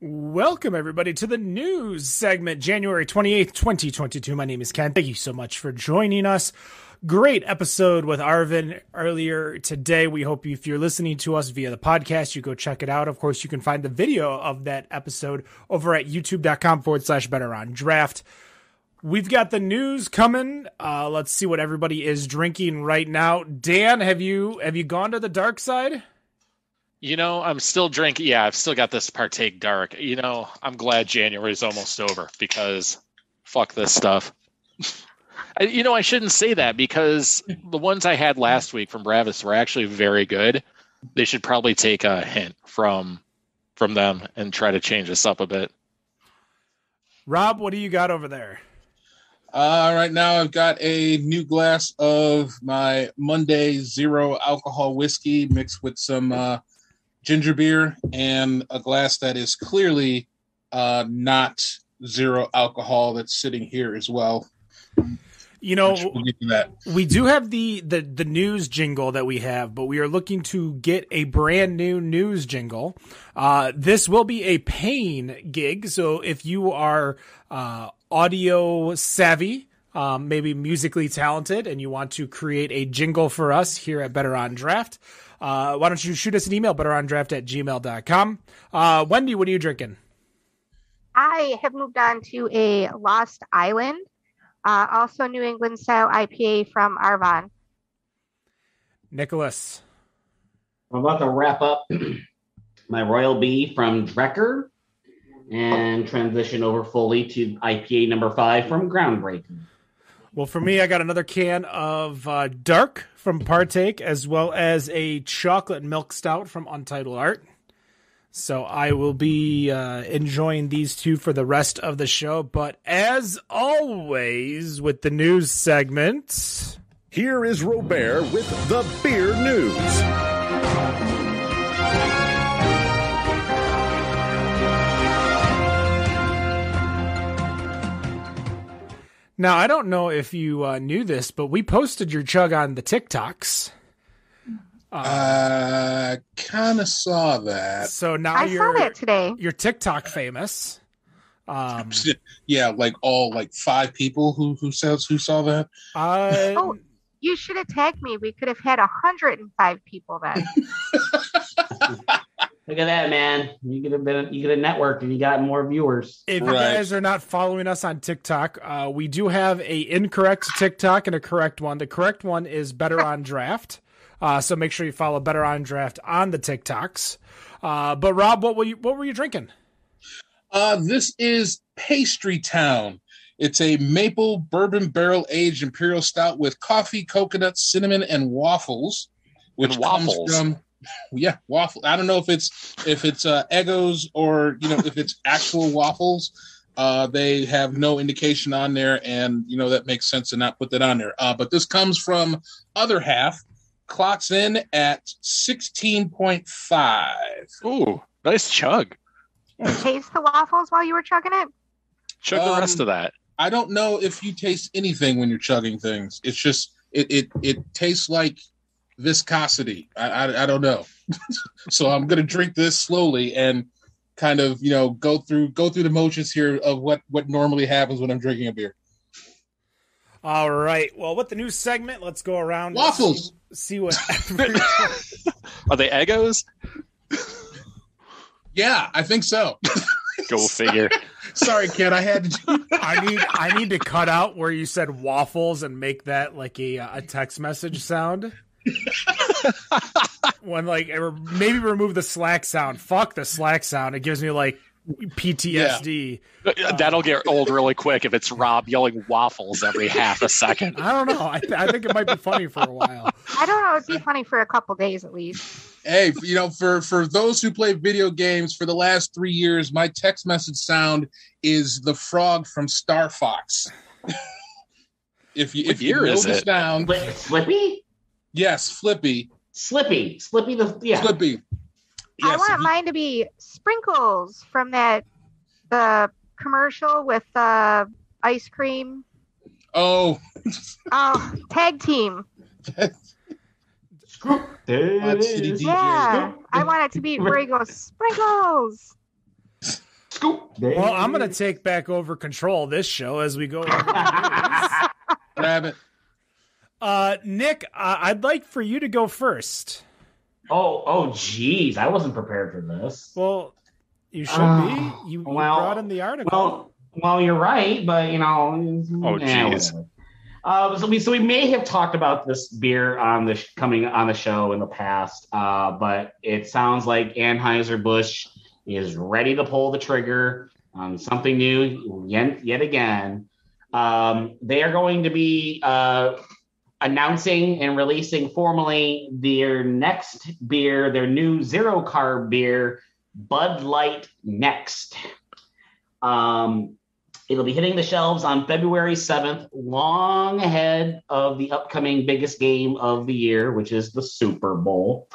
Welcome, everybody, to the news segment, January 28th, 2022. My name is Ken. Thank you so much for joining us. Great episode with Arvin earlier today. We hope if you're listening to us via the podcast, you go check it out. Of course, you can find the video of that episode over at youtube.com/betterondraft. We've got the news coming. Let's see what everybody is drinking right now. Dan, have you gone to the dark side? You know, I'm still drinking. Yeah, I've still got this Partake Dark. You know, I'm glad January is almost over because fuck this stuff. I shouldn't say that because the ones I had last week from Bravis were actually very good. They should probably take a hint from them and try to change this up a bit. Rob, what do you got over there? Right now I've got a new glass of my Monday zero alcohol whiskey mixed with some ginger beer and a glass that is clearly not zero alcohol that's sitting here as well. You know, we'll get to that. We do have the news jingle that we have, but we are looking to get a brand new news jingle. This will be a paying gig, so if you are audio savvy, maybe musically talented, and you want to create a jingle for us here at Better on Draft, why don't you shoot us an email, betterondraft@gmail.com. Wendy, what are you drinking? I have moved on to a Lost Island, also New England style IPA from Arvon. Nicholas. I'm about to wrap up my Royal Bee from Drecker and transition over fully to IPA number 5 from Groundbreaker. Well, for me, I got another can of Dark from Partake, as well as a chocolate milk stout from Untitled Art. So I will be enjoying these two for the rest of the show. But as always, with the news segment, here is Robert with the beer news. Now, I don't know if you knew this, but we posted your chug on the TikToks. I kind of saw that. So now I saw that today. You're TikTok famous. Yeah, like all 5 people who saw that. Oh, you should have tagged me. We could have had 105 people then. Look at that, man. You could have networked and you got more viewers. If you guys are not following us on TikTok, we do have a incorrect TikTok and a correct one. The correct one is Better on Draft. So make sure you follow Better on Draft on the TikToks. But Rob, what were you drinking? This is Pastry Town. It's a maple bourbon barrel aged imperial stout with coffee, coconut, cinnamon, and waffles. Which comes from waffle. I don't know if it's Eggos or if it's actual waffles. They have no indication on there, and that makes sense to not put that on there. But this comes from Other Half. Clocks in at 16.5. Ooh, nice chug. Taste the waffles while you were chugging it? Chug the rest of that. I don't know if you taste anything when you're chugging things. It's just it tastes like viscosity. I don't know. So I'm gonna drink this slowly and kind of go through the motions here of what normally happens when I'm drinking a beer. All right. Well, with the new segment, let's go around. Waffles. See what. Are they Eggos? Yeah, I think so. Go figure. Sorry, kid. I had to. I need to cut out where you said waffles and make that like a text message sound. When maybe remove the Slack sound. Fuck the Slack sound. It gives me PTSD. Yeah. That'll get old really quick if it's Rob yelling waffles every half a second. I don't know. I think it might be funny for a while. I don't know. It'd be funny for a couple days at least. Hey, for those who play video games for the last 3 years, my text message sound is the frog from Star Fox. if you know the sound, Flippy? Yes, Flippy. Slippy. Flippy. Yes, I want mine to be Sprinkles from the commercial with ice cream. Oh, tag team. City DJ. Yeah, I want it to be where he goes, Sprinkles. Scoop. Well, I'm going to take back over control of this show as we go over the news. Grab it. Nick, I'd like for you to go first. Oh, geez. I wasn't prepared for this. Well, you should be. You brought in the article. Well, you're right, but Oh, geez. So we may have talked about this beer coming on the show in the past, but it sounds like Anheuser-Busch is ready to pull the trigger on something new yet again. They are going to be announcing and releasing formally their next beer, their new zero carb beer, Bud Light Next. It'll be hitting the shelves on February 7th, long ahead of the upcoming biggest game of the year, which is the Super Bowl.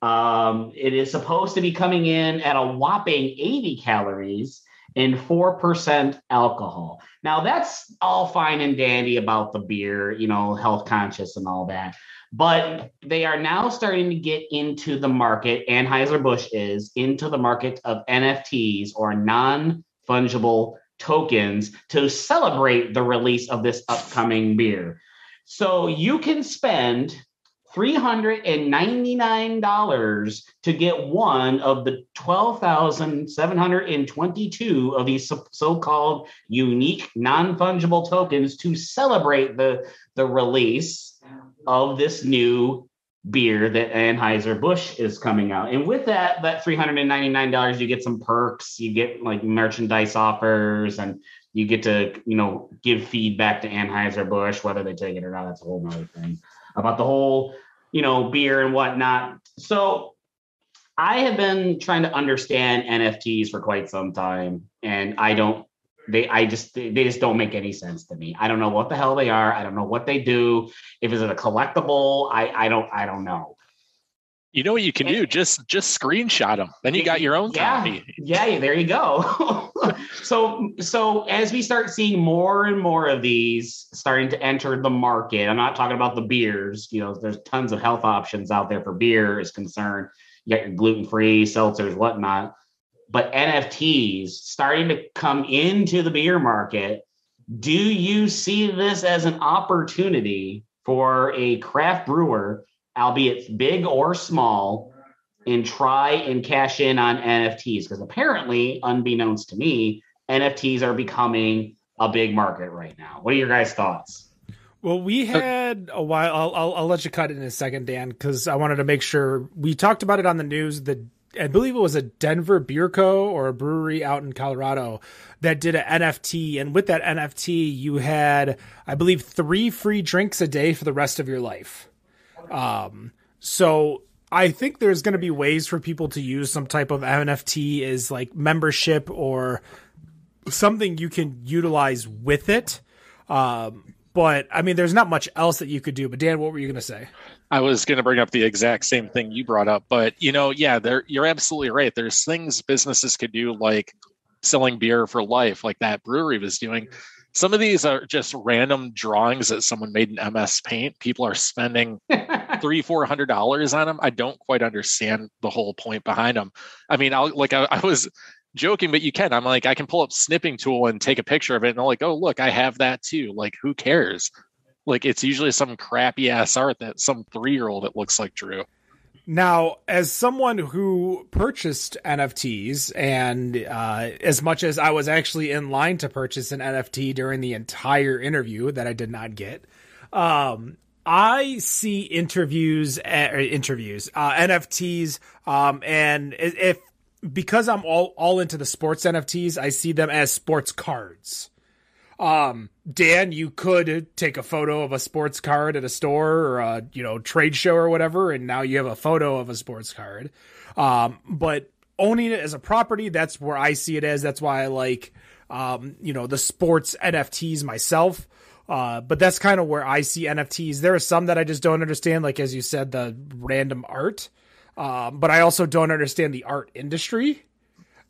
It is supposed to be coming in at a whopping 80 calories and 4% alcohol. Now, that's all fine and dandy about the beer, health conscious and all that. But they are now starting to get into the market, Anheuser-Busch is, into the market of NFTs, or non-fungible tokens, to celebrate the release of this upcoming beer. So you can spend $399 to get one of the 12,722 of these so-called unique non-fungible tokens to celebrate the release of this new beer that Anheuser-Busch is coming out. And with that $399, you get some perks, you get like merchandise offers, and you get to, give feedback to Anheuser-Busch, whether they take it or not. That's a whole nother thing about the whole, beer and whatnot. So I have been trying to understand NFTs for quite some time, and they just don't make any sense to me. I don't know what the hell they are. I don't know what they do. If it's a collectible, I don't know. You know what you can do? Just screenshot them. Then you got your own copy. Yeah, there you go. So as we start seeing more and more of these starting to enter the market, I'm not talking about the beers. There's tons of health options out there for beer is concerned. You got your gluten-free seltzers, whatnot. But NFTs starting to come into the beer market. Do you see this as an opportunity for a craft brewer, albeit big or small, and try and cash in on NFTs? Because apparently, unbeknownst to me, NFTs are becoming a big market right now. What are your guys' thoughts? Well, we had a while. I'll let you cut in a second, Dan, because I wanted to make sure we talked about it on the news. I believe it was a Denver Beer Co. or a brewery out in Colorado that did an NFT. And with that NFT, you had, I believe, 3 free drinks a day for the rest of your life. So I think there's going to be ways for people to use some type of NFT as like membership or something you can utilize with it. But I mean, there's not much else that you could do. But Dan, what were you going to say? I was going to bring up the exact same thing you brought up, but you're absolutely right. There's things businesses could do, like selling beer for life, like that brewery was doing. Some of these are just random drawings that someone made in MS Paint. People are spending $300-$400 on them. I don't quite understand the whole point behind them. I mean, I was joking, but you can. I'm like, I can pull up Snipping Tool and take a picture of it, and I'm like, oh, look, I have that too. Like, who cares? Like, it's usually some crappy ass art that some 3-year-old it looks like drew. Now, as someone who purchased NFTs, and as much as I was actually in line to purchase an NFT during the entire interview that I did not get, I see NFTs, and because I'm all into the sports NFTs, I see them as sports cards. Dan, you could take a photo of a sports card at a store or a, trade show or whatever, and now you have a photo of a sports card. But owning it as a property, that's where I see it as. That's why I like, the sports NFTs myself. But that's kind of where I see NFTs. There are some that I just don't understand, like, as you said, the random art. But I also don't understand the art industry.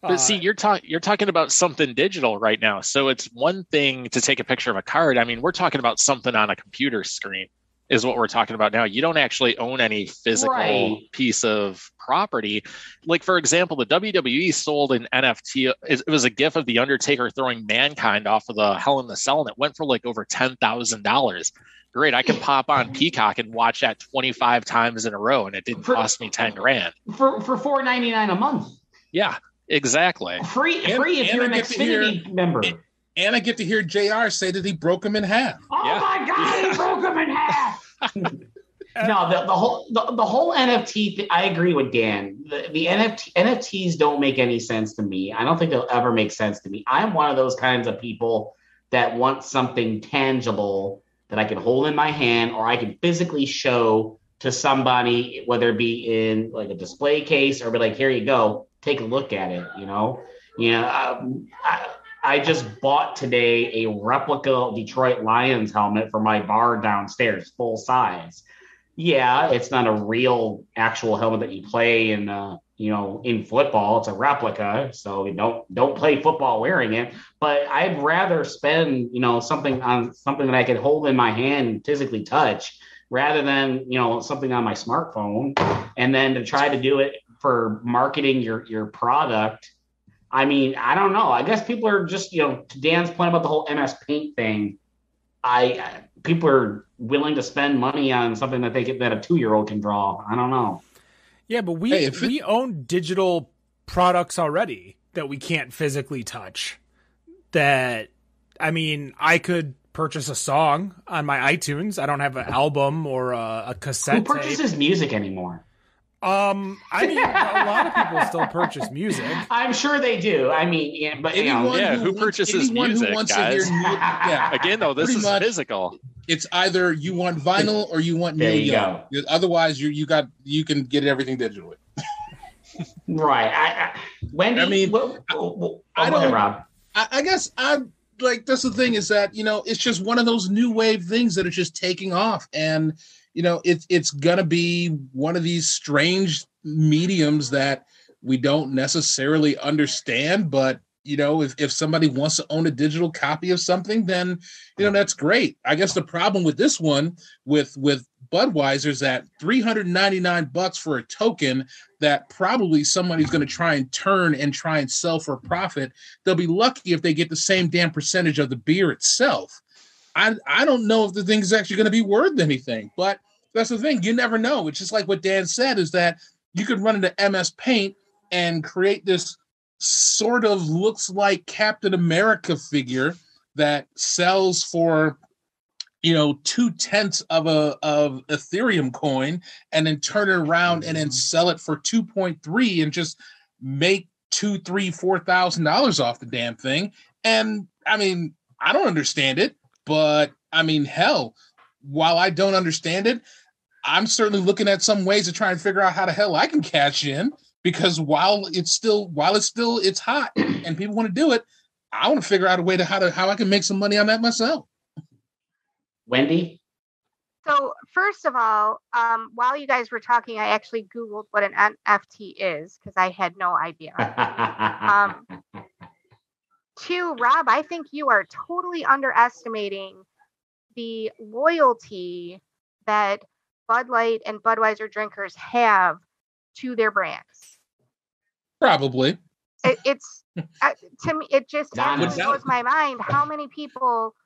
But see, you're talking about something digital right now. So it's one thing to take a picture of a card. I mean, we're talking about something on a computer screen. is what we're talking about now. You don't actually own any physical piece of property. Like, for example, the WWE sold an NFT. It was a GIF of The Undertaker throwing Mankind off of the Hell in the Cell, and it went for like over $10,000. Great. I can pop on Peacock and watch that 25 times in a row, and it didn't cost me $10,000 for $4.99 a month. Yeah, exactly. Free if you're an Xfinity member. And I get to hear JR say that he broke him in half. Oh my God, he broke him in half. No, the whole NFT thing, I agree with Dan. The NFTs don't make any sense to me. I don't think they'll ever make sense to me. I'm one of those kinds of people that want something tangible that I can hold in my hand or I can physically show to somebody, whether it be in like a display case or be like, here you go, take a look at it, you know? I just bought today a replica Detroit Lions helmet for my bar downstairs, full size. Yeah, it's not a real actual helmet that you play in, in football. It's a replica, so you don't play football wearing it. But I'd rather spend, something that I could hold in my hand and physically touch, rather than something on my smartphone. And then to try to do it for marketing your product. I mean, I don't know. I guess people are just, to Dan's point about the whole MS Paint thing, people are willing to spend money on something that that a 2-year-old can draw. I don't know. Yeah, but we own digital products already that we can't physically touch. I could purchase a song on my iTunes. I don't have an album or a cassette. Who purchases music anymore? A lot of people still purchase music. I'm sure they do. Who purchases music, guys? Again, though, this is physical. It's either you want vinyl or you want Neil Young. Otherwise, you can get everything digitally. Right. Wendy. Rob. I guess that's the thing is that it's just one of those new wave things that are just taking off and. It's going to be one of these strange mediums that we don't necessarily understand. But, if somebody wants to own a digital copy of something, then, that's great. I guess the problem with this one with Budweiser is that $399 for a token that probably somebody's going to try and sell for a profit. They'll be lucky if they get the same damn percentage of the beer itself. I don't know if the thing is actually going to be worth anything, but that's the thing. You never know. It's just like what Dan said is that you could run into MS Paint and create this sort of looks like Captain America figure that sells for, 0.2 of Ethereum coin and then turn it around and then sell it for 2.3 and just make $2,000, $3,000, $4,000 off the damn thing. And I don't understand it. But hell, while I don't understand it, I'm certainly looking at some ways to try and figure out how the hell I can cash in because while it's hot and people want to do it, I want to figure out a way to how I can make some money on that myself. Wendy? So first of all, while you guys were talking, I actually Googled what an NFT is because I had no idea. Two, Rob, I think you are totally underestimating the loyalty that Bud Light and Budweiser drinkers have to their brands. Probably. It's to me, it just absolutely blows my mind how many people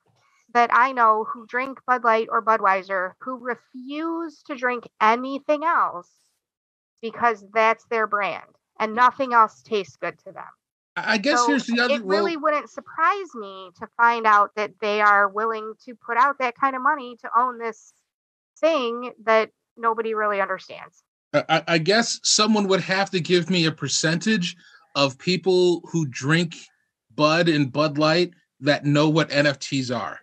that I know who drink Bud Light or Budweiser who refuse to drink anything else because that's their brand and nothing else tastes good to them. I guess here's the other. It really wouldn't surprise me to find out that they are willing to put out that kind of money to own this thing that nobody really understands. I guess someone would have to give me a percentage of people who drink Bud and Bud Light that know what NFTs are.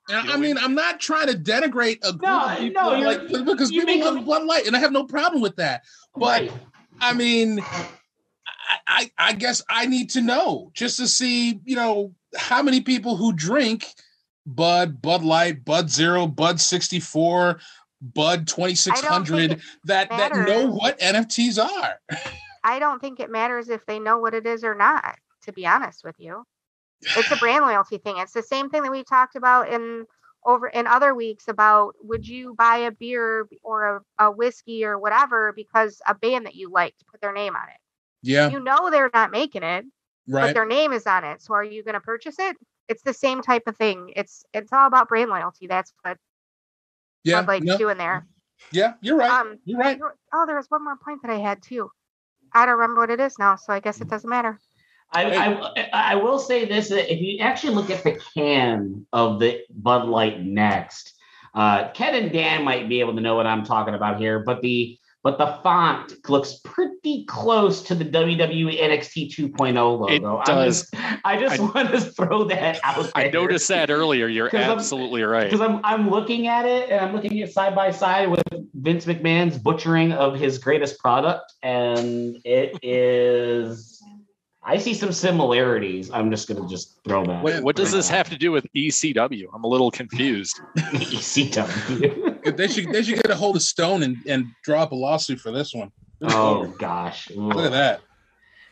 I'm not trying to denigrate a group of people because people love Bud Light, and I have no problem with that. But I guess I need to know just to see, how many people who drink Bud Light, Bud Zero, Bud 64, Bud 2600 that know what NFTs are. I don't think it matters if they know what it is or not, to be honest with you. It's a brand loyalty thing. It's the same thing that we talked about in over in other weeks about would you buy a beer or a whiskey or whatever because a band that you liked put their name on it. Yeah. You know they're not making it, Right. but their name is on it. So are you going to purchase it? It's the same type of thing. It's all about brand loyalty. That's what Bud Light's doing there. Yeah, you're right. You're right. Oh, there was one more point that I had too. I don't remember what it is now, so I guess it doesn't matter. I will say this: if you actually look at the can of the Bud Light Next, Ken and Dan might be able to know what I'm talking about here, but the font looks pretty close to the WWE NXT 2.0 logo. It does. I just want to throw that out there. I noticed that earlier. You're absolutely right. Because I'm looking at it, and I'm looking at side by side with Vince McMahon's butchering of his greatest product, and it is... I see some similarities. I'm just going to throw that. What does this have to do with ECW? I'm a little confused. ECW. They should get a hold of Stone and draw up a lawsuit for this one. Oh gosh! Look at that.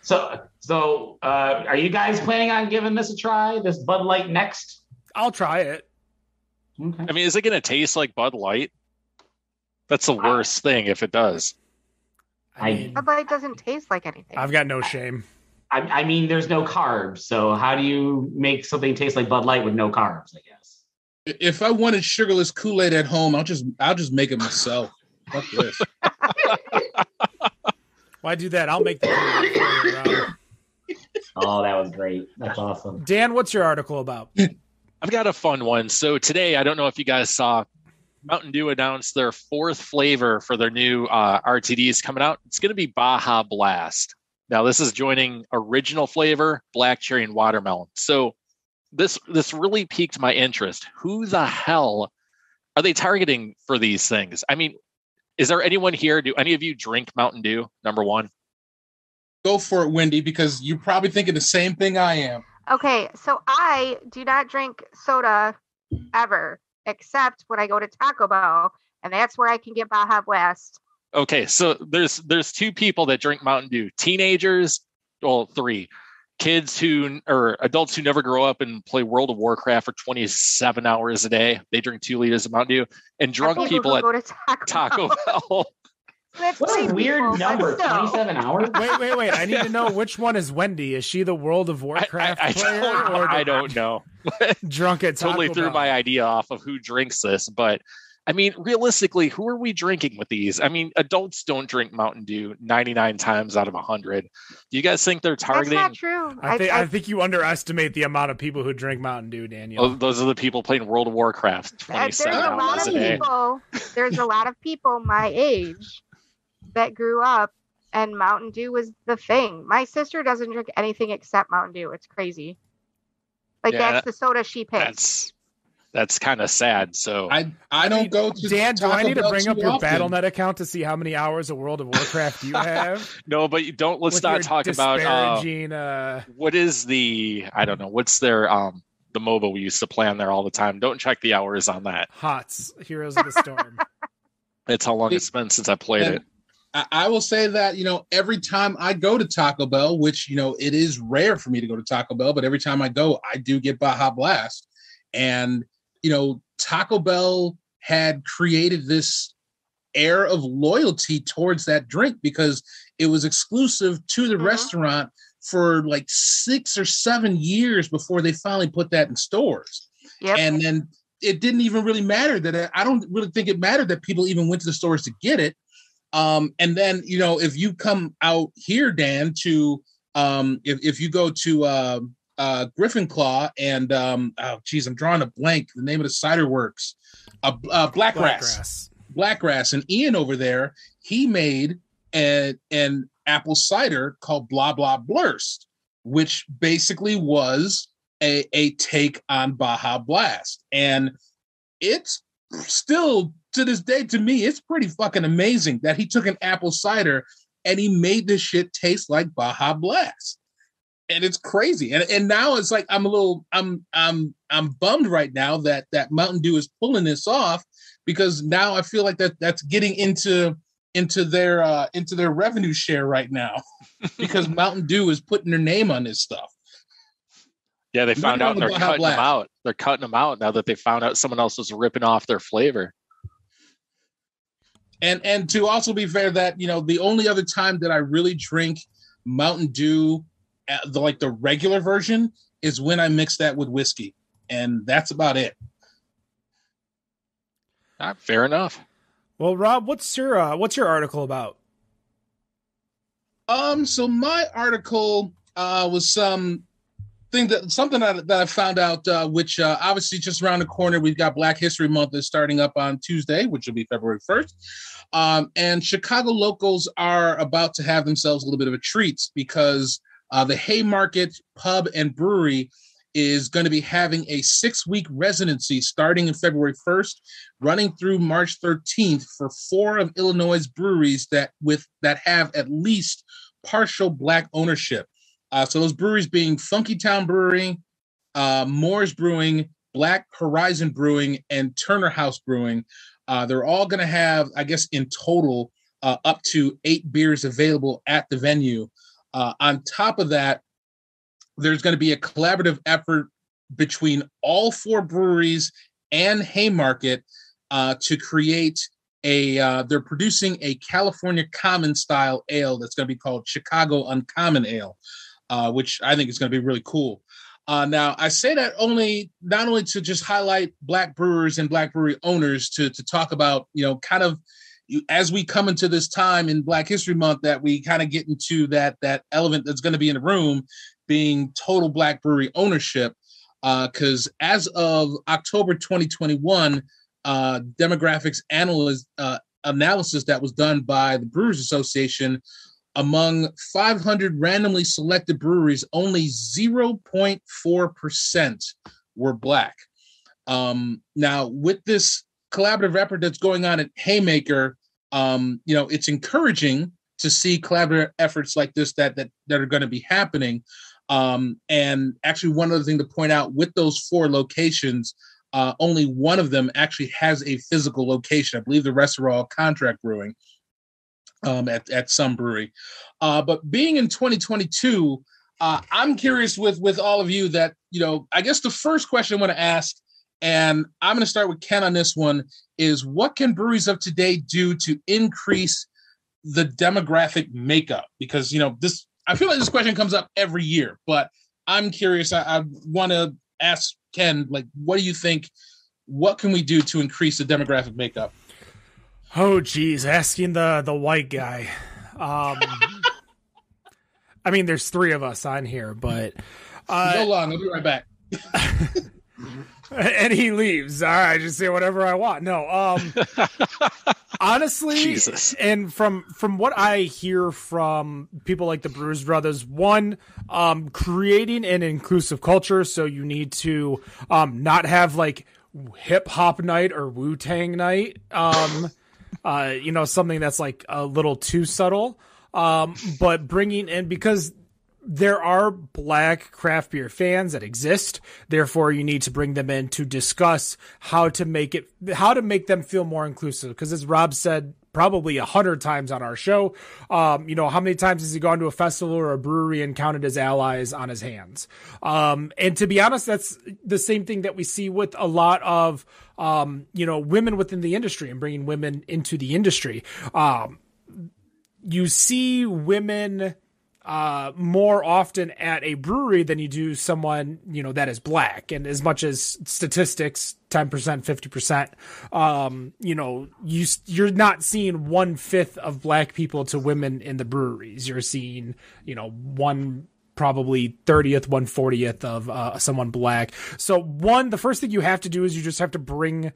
So, are you guys planning on giving this a try? This Bud Light Next? I'll try it. Okay. I mean, is it going to taste like Bud Light? That's the worst thing if it does. Bud Light doesn't taste like anything. I've got no shame. I mean, there's no carbs, so how do you make something taste like Bud Light with no carbs? I guess. If I wanted sugarless Kool-Aid at home, I'll just make it myself. Fuck this. Why do that? I'll make the Kool-Aid. Oh, that was great. That's awesome. Dan, what's your article about? I've got a fun one. So today, I don't know if you guys saw, Mountain Dew announced their 4th flavor for their new RTDs coming out. It's going to be Baja Blast. Now, this is joining original flavor, black cherry and watermelon. So this really piqued my interest. Who the hell are they targeting for these things? I mean, is there anyone here? Do any of you drink Mountain Dew, number one? Go for it, Wendy, because you're probably thinking the same thing I am. Okay, so I do not drink soda ever, except when I go to Taco Bell, and that's where I can get Baja Blast. Okay, so there's 2 people that drink Mountain Dew. Teenagers, well, 3. Kids or adults who never grow up and play World of Warcraft for 27 hours a day. They drink 2 liters of Mountain Dew. And drunk people at Taco Bell. What a weird number, 27 hours? Wait. I need to know which one is Wendy. Is she the World of Warcraft player? I don't know. Drunk at Taco Totally threw Bell. my idea off of who drinks this, but I mean, realistically, who are we drinking with these? I mean, adults don't drink Mountain Dew 99 times out of 100. Do you guys think they're targeting? That's not true. I think you underestimate the amount of people who drink Mountain Dew, Daniel. Oh, those are the people playing World of Warcraft 27 hours a day. There's a lot of people my age that grew up and Mountain Dew was the thing. My sister doesn't drink anything except Mountain Dew. It's crazy. That's the soda she picks. That's kind of sad. So I don't go to Dan. Taco Do I need to Bell bring too up your often. BattleNet account to see how many hours of World of Warcraft you have? No, but let's not talk about what is the, I don't know, what's their the MOBA we used to play on there all the time. Don't check the hours on that. HOTS, Heroes of the Storm. It's how long it's been since I played it. I will say that, every time I go to Taco Bell, which, it is rare for me to go to Taco Bell, but every time I go, I do get Baja Blast. And, Taco Bell had created this air of loyalty towards that drink because it was exclusive to the restaurant for like 6 or 7 years before they finally put that in stores. Yep. And then it didn't even really matter that I don't really think it mattered that people even went to the stores to get it. And then, if you come out here, Dan, to if you go to Griffin Claw and I'm drawing a blank. The name of the cider works. Blackgrass. And Ian over there, he made an apple cider called Blah Blah Blurst, which basically was a take on Baja Blast. And it's still to this day, to me, it's pretty fucking amazing that he took an apple cider and he made this shit taste like Baja Blast. And it's crazy. And now it's like I'm bummed right now that Mountain Dew is pulling this off, because now I feel like that's getting into their revenue share right now because Mountain Dew is putting their name on this stuff. Yeah, they found out they're cutting them out. They're cutting them out now that they found out someone else was ripping off their flavor. And to also be fair, that the only other time that I really drink Mountain Dew, the regular version, is when I mix that with whiskey, and that's about it. Fair enough. Well, Rob, what's your article about? So my article was something that I found out, which obviously just around the corner, we've got Black History Month is starting up on Tuesday, which will be February 1st. And Chicago locals are about to have themselves a little bit of a treat because the Haymarket Pub and Brewery is going to be having a 6-week residency starting in February 1st, running through March 13th for 4 of Illinois' breweries that have at least partial Black ownership. So those breweries being Funky Town Brewery, Moore's Brewing, Black Horizon Brewing, and Turner House Brewing. They're all going to have, I guess, in total, up to 8 beers available at the venue. On top of that, there's going to be a collaborative effort between all 4 breweries and Haymarket to create they're producing a California Common style ale that's going to be called Chicago Uncommon Ale, which I think is going to be really cool. Now, I say that not only to just highlight Black brewers and Black brewery owners to talk about, kind of as we come into this time in Black History Month, that we kind of get into that element that's going to be in the room being total Black brewery ownership. Because as of October 2021, demographics analysis that was done by the Brewers Association, among 500 randomly selected breweries, only 0.4% were Black. Now, with this collaborative effort that's going on at Haymaker, it's encouraging to see collaborative efforts like this that are going to be happening. And actually, one other thing to point out, with those 4 locations, only one of them actually has a physical location. I believe the rest are all contract brewing at some brewery. But being in 2022, I'm curious with all of you that, I guess the first question I want to ask, and I'm going to start with Ken on this one, is what can breweries of today do to increase the demographic makeup? Because, I feel like this question comes up every year, but I'm curious. I want to ask Ken, what do you think? What can we do to increase the demographic makeup? Oh, geez, asking the white guy. I mean, there's 3 of us on here, but so long. I'll be right back. And he leaves. All right, just say whatever I want. No, honestly, Jesus. And from what I hear from people like the Brewers Brothers, one, creating an inclusive culture. So you need to not have hip hop night or Wu-Tang night. Something that's a little too subtle. But bringing in, because there are Black craft beer fans that exist. Therefore, you need to bring them in to discuss how to make them feel more inclusive. Because as Rob said, probably 100 times on our show, how many times has he gone to a festival or a brewery and counted his allies on his hands? And to be honest, that's the same thing that we see with a lot of, women within the industry and bringing women into the industry. You see women more often at a brewery than you do someone, that is Black. And as much as statistics, 10%, 50%, you're not seeing 1/5 of Black people to women in the breweries. You're seeing, probably 30th, 1/40th of someone Black. So the first thing you have to do is you just have to bring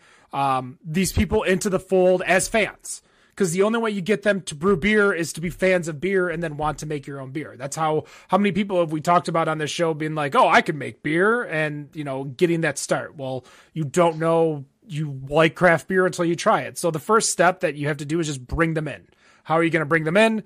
these people into the fold as fans. Because the only way you get them to brew beer is to be fans of beer and then want to make your own beer. That's how many people have we talked about on this show being like, oh, I can make beer, and, getting that start. Well, you don't know you like craft beer until you try it. So the first step that you have to do is just bring them in. How are you going to bring them in?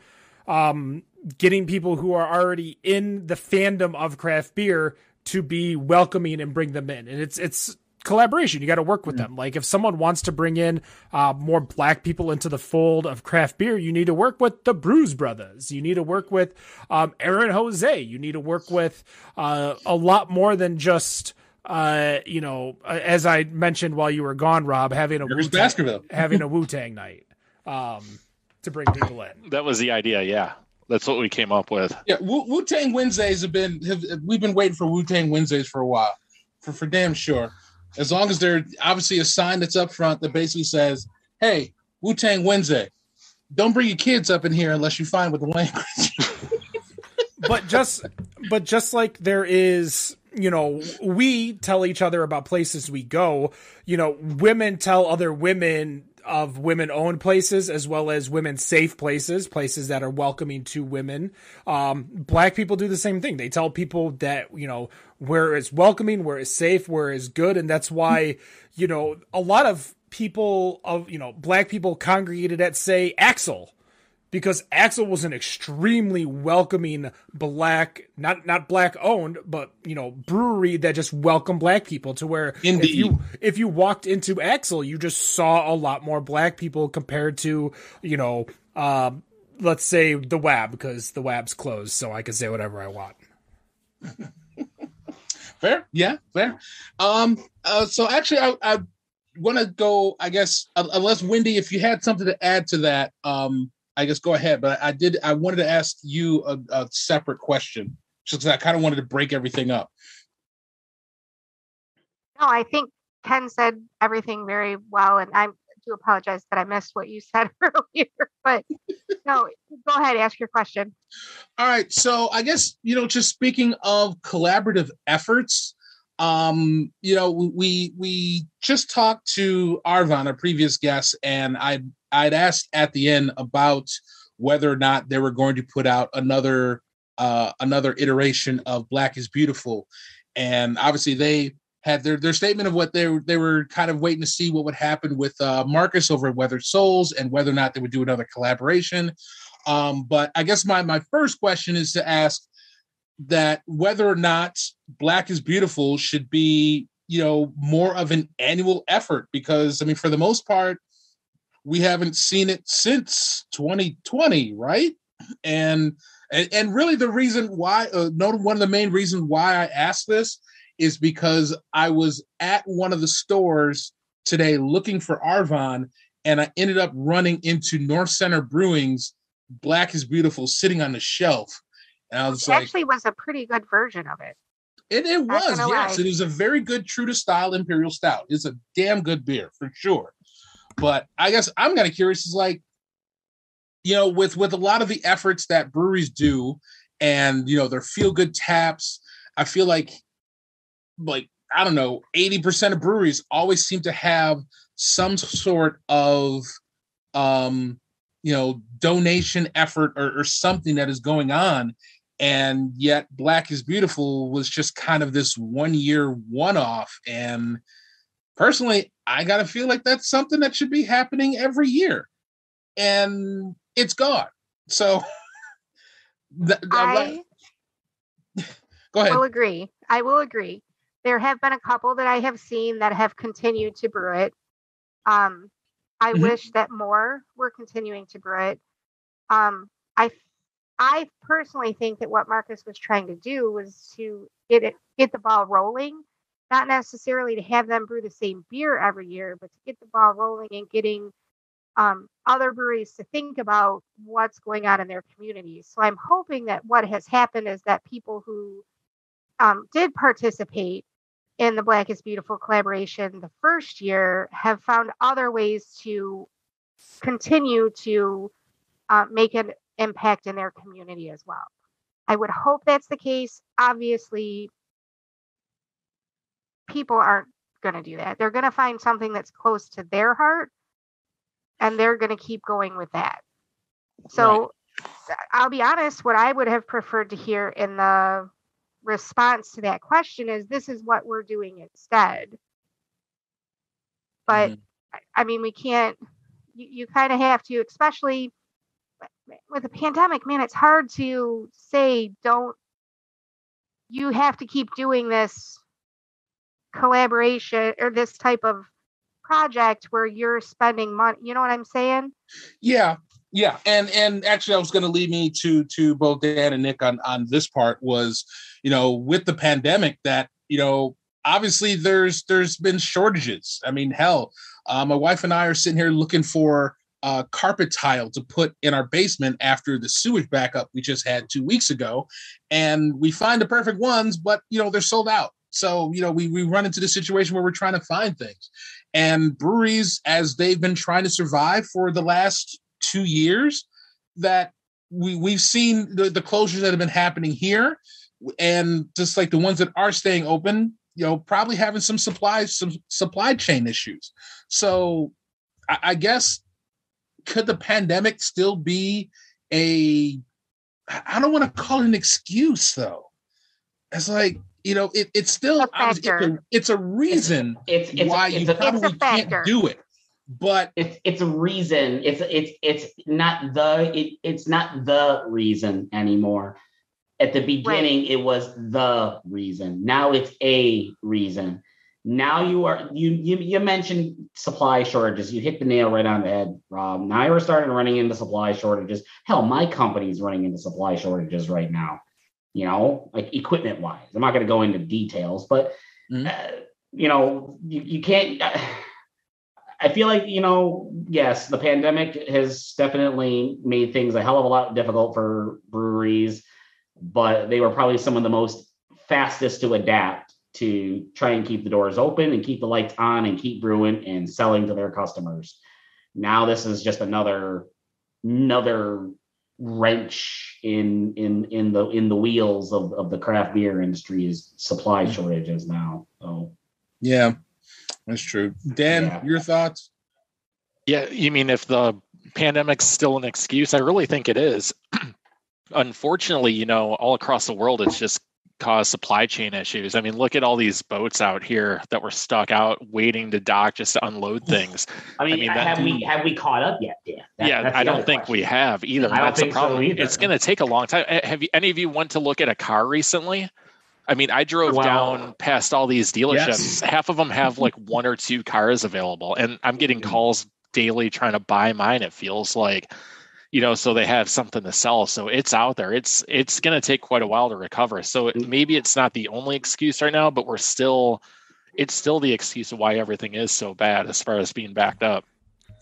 Getting people who are already in the fandom of craft beer to be welcoming and bring them in. And it's collaboration. You got to work with them. Like if someone wants to bring in more black people into the fold of craft beer, you need to work with the Brews Brothers. You need to work with Aaron Jose. You need to work with a lot more than just as I mentioned while you were gone, Rob, having a Wu-Tang night to bring people in. That was the idea. Yeah. That's what we came up with. Yeah. Wu-Tang Wednesdays we've been waiting for Wu-Tang Wednesdays for a while, for damn sure. As long as there's obviously a sign that's up front that basically says, hey, Wu-Tang Wednesday, don't bring your kids up in here unless you're fine with the language. but just like there is, we tell each other about places we go, women tell other women of women-owned places as well as women-safe places that are welcoming to women. Black people do the same thing. They tell people that, where it's welcoming, where it's safe, where it's good. And that's why, a lot of people black people congregated at, say, Axel, because Axel was an extremely welcoming black, not black owned, but, brewery that just welcomed black people to where if you walked into Axel, you just saw a lot more black people compared to, let's say the WAB, because the WAB's closed. So I can say whatever I want. Fair. Yeah, fair. So actually I want to go, I guess, unless Wendy, if you had something to add to that, I guess go ahead. But I wanted to ask you a separate question, just because I kind of wanted to break everything up. No, I think Ken said everything very well, and I do apologize that I missed what you said earlier. But no, go ahead, ask your question. All right. So I guess, just speaking of collaborative efforts, we just talked to Arvon, a previous guest, and I'd asked at the end about whether or not they were going to put out another iteration of Black is Beautiful. And obviously they had their statement of what they were kind of waiting to see what would happen with Marcus over at Weathered Souls and whether or not they would do another collaboration. But I guess my first question is to ask that whether or not Black is Beautiful should be, more of an annual effort, because I mean, for the most part, we haven't seen it since 2020, right? And really the reason why, one of the main reasons why I asked this is because I was at one of the stores today looking for Arvon, and I ended up running into North Center Brewing's Black is Beautiful sitting on the shelf. And I was actually was a pretty good version of it. It was, yes. It is a very good true to style Imperial Stout. It's a damn good beer for sure. But I guess I'm kind of curious, is like, with a lot of the efforts that breweries do and, their feel good taps, I feel like, I don't know, 80% of breweries always seem to have some sort of, donation effort or something that is going on. And yet Black is Beautiful was just kind of this 1 year one-off. And personally, I got to feel like that's something that should be happening every year. And it's gone. So go ahead. I will agree. There have been a couple that I have seen that have continued to brew it. I wish that more were continuing to brew it. I personally think that what Marcus was trying to do was to get the ball rolling, not necessarily to have them brew the same beer every year, but to get the ball rolling and getting other breweries to think about what's going on in their communities. So I'm hoping that what has happened is that people who did participate in the Black is Beautiful collaboration the first year have found other ways to continue to make an impact in their community as well. I would hope that's the case. Obviously, people aren't going to do that. They're going to find something that's close to their heart, and they're going to keep going with that. So I'll be honest, what I would have preferred to hear in the response to that question is, this is what we're doing instead. But I mean, we can't, you kind of have to, especially with a pandemic, man, it's hard to say, you have to keep doing this collaboration or this type of project where you're spending money. You know what I'm saying? Yeah. Yeah. And actually I was going to lead me to both Dan and Nick on this part was, with the pandemic that, obviously there's been shortages. I mean, hell, my wife and I are sitting here looking for carpet tile to put in our basement after the sewage backup we just had 2 weeks ago. And we find the perfect ones, but, they're sold out. So, we run into the situation where we're trying to find things. And breweries, as they've been trying to survive for the last 2 years, that we've seen the closures that have been happening here. And just like the ones that are staying open, probably having some supply chain issues. So I guess, could the pandemic still be I don't want to call it an excuse though. It's like, it's still, it's a reason why you probably can't do it. But it's a reason. It's not the reason anymore. At the beginning, It was the reason. Now it's a reason. Now you mentioned supply shortages. You hit the nail right on the head, Rob. Now we're starting running into supply shortages. Hell, my company's running into supply shortages right now. Like equipment wise. I'm not going to go into details, but you can't. I feel like, yes, the pandemic has definitely made things a hell of a lot difficult for breweries, but they were probably some of the most fastest to adapt to try and keep the doors open and keep the lights on and keep brewing and selling to their customers. Now this is just another wrench in the wheels of the craft beer industry is supply shortages now. So yeah. That's true. Dan, your thoughts? Yeah, you mean if the pandemic's still an excuse? I really think it is. Unfortunately, all across the world, it's just caused supply chain issues. I mean, look at all these boats out here that were stuck out waiting to dock just to unload things. I mean have we caught up yet, Dan? I don't think we have either. I don't think so either. It's going to take a long time. Have any of you went to look at a car recently? I mean, I drove down past all these dealerships. Yes. Half of them have like one or two cars available, and I'm getting calls daily trying to buy mine. It feels like, so they have something to sell. So it's out there. It's going to take quite a while to recover. So maybe it's not the only excuse right now, but it's still the excuse of why everything is so bad as far as being backed up.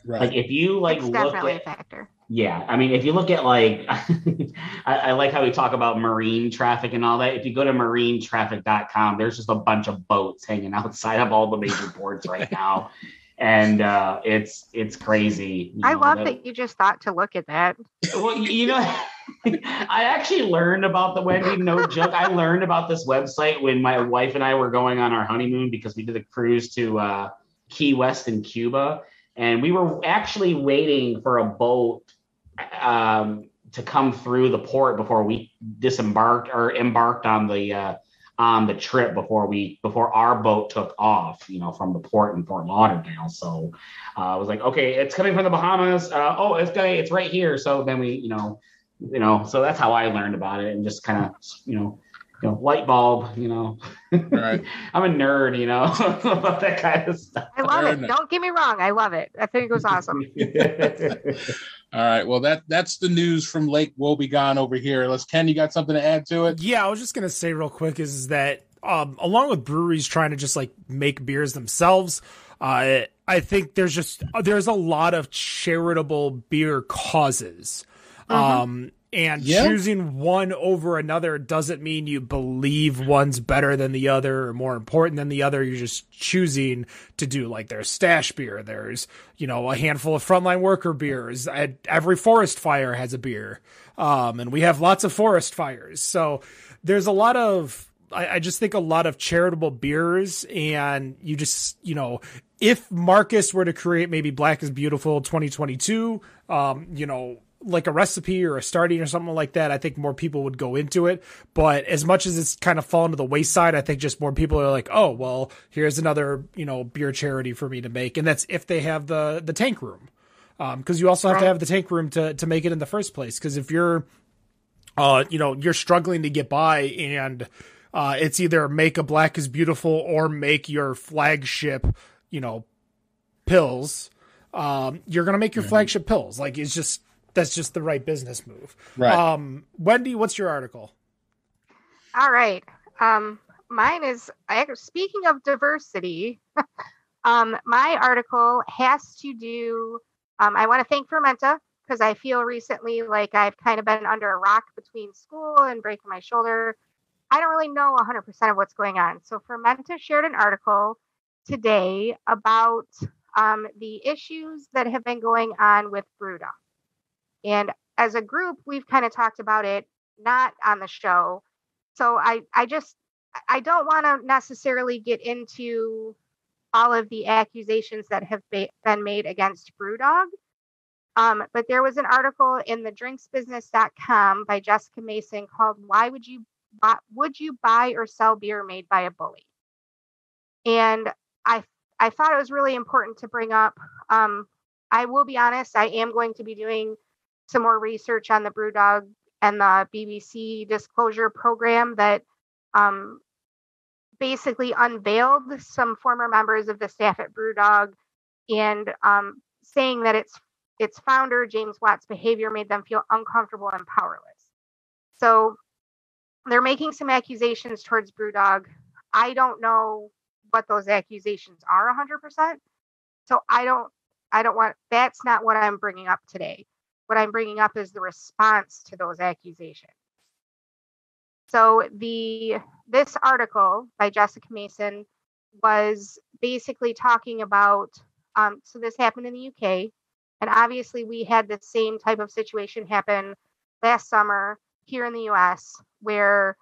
Right. Like if you it's definitely a factor. Yeah, I mean, if you look at I like how we talk about marine traffic and all that. If you go to marinetraffic.com, there's just a bunch of boats hanging outside of all the major ports right now. And it's crazy. I love that you just thought to look at that. Well, I actually learned about the Wendy, no joke. I learned about this website when my wife and I were going on our honeymoon because we did a cruise to Key West in Cuba. And we were actually waiting for a boat to come through the port before we embarked on the trip before our boat took off, from the port in Fort Lauderdale. So I was like, okay, it's coming from the Bahamas. It's right here. So then we, so that's how I learned about it and just kind of, light bulb, Right. I'm a nerd, about that kind of stuff. I love it. Don't get me wrong. I love it. I think it was awesome. All right. Well, that's the news from Lake Wobegon over here. Ken, you got something to add to it? Yeah, I was just going to say real quick is that along with breweries trying to just like make beers themselves, I think there's a lot of charitable beer causes. And choosing one over another doesn't mean you believe one's better than the other or more important than the other. You're just choosing to do, like, there's stash beer. There's, a handful of frontline worker beers. Every forest fire has a beer. And we have lots of forest fires. So there's a lot of, I just think a lot of charitable beers, and you just, if Marcus were to create maybe Black is Beautiful 2022, like a recipe or a starting or something like that, I think more people would go into it. But as much as it's kind of fallen to the wayside, I think just more people are like, oh, well, here's another, beer charity for me to make. And that's if they have the tank room. Because you also have to have the tank room to make it in the first place. Because if you're, you're struggling to get by and It's either make a Black is Beautiful or make your flagship, pills. You're going to make your flagship pills. Like, that's just the right business move. Right. Wendy, what's your article? All right. Mine is, speaking of diversity, my article has to do, I want to thank Fermenta, because I feel recently like I've kind of been under a rock between school and breaking my shoulder. I don't really know 100% of what's going on. So Fermenta shared an article today about the issues that have been going on with Brewdog. And as a group, we've kind of talked about it, not on the show. So I don't want to necessarily get into all of the accusations that have been made against Brewdog. But there was an article in the drinksbusiness.com by Jessica Mason called "Why Would You Buy or Sell Beer Made by a Bully?" And I thought it was really important to bring up. I will be honest, I am going to be doing some more research on the Brewdog and the BBC disclosure program that basically unveiled some former members of the staff at Brewdog and saying that its founder, James Watt's behavior made them feel uncomfortable and powerless. So they're making some accusations towards Brewdog. I don't know what those accusations are 100%. So I don't want, that's not what I'm bringing up today. What I'm bringing up is the response to those accusations. So this article by Jessica Mason was basically talking about, so this happened in the UK, and obviously we had the same type of situation happen last summer here in the US, where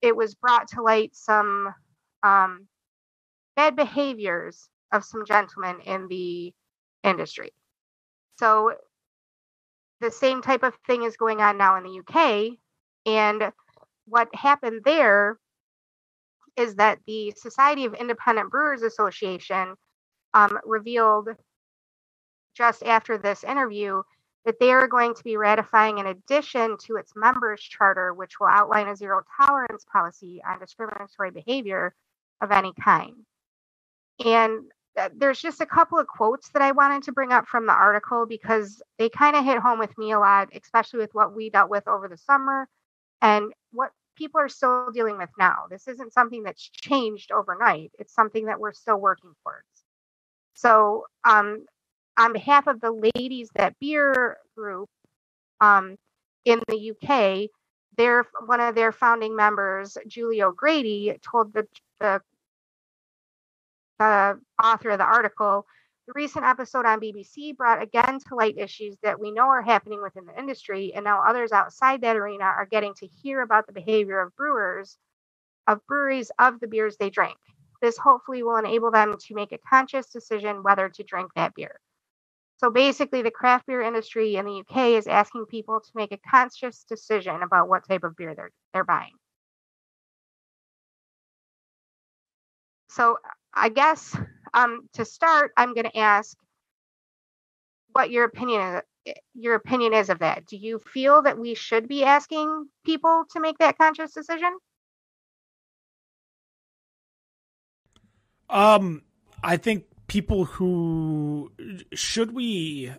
it was brought to light some bad behaviors of some gentlemen in the industry. So the same type of thing is going on now in the UK. And what happened there is that the Society of Independent Brewers Association revealed just after this interview that they are going to be ratifying an addition to its members charter, which will outline a zero tolerance policy on discriminatory behavior of any kind. And there's just a couple of quotes that I wanted to bring up from the article because they kind of hit home with me a lot, especially with what we dealt with over the summer and what people are still dealing with now. This isn't something that's changed overnight. It's something that we're still working towards. So on behalf of the Ladies That Beer group in the UK, one of their founding members, Julie O'Grady, told the author of the article, the recent episode on BBC brought again to light issues that we know are happening within the industry, and now others outside that arena are getting to hear about the behavior of breweries of the beers they drink. This hopefully will enable them to make a conscious decision whether to drink that beer. So basically, the craft beer industry in the UK is asking people to make a conscious decision about what type of beer they're buying. So I guess to start, I'm going to ask what your opinion is of that. Do you feel that we should be asking people to make that conscious decision? I think people who should we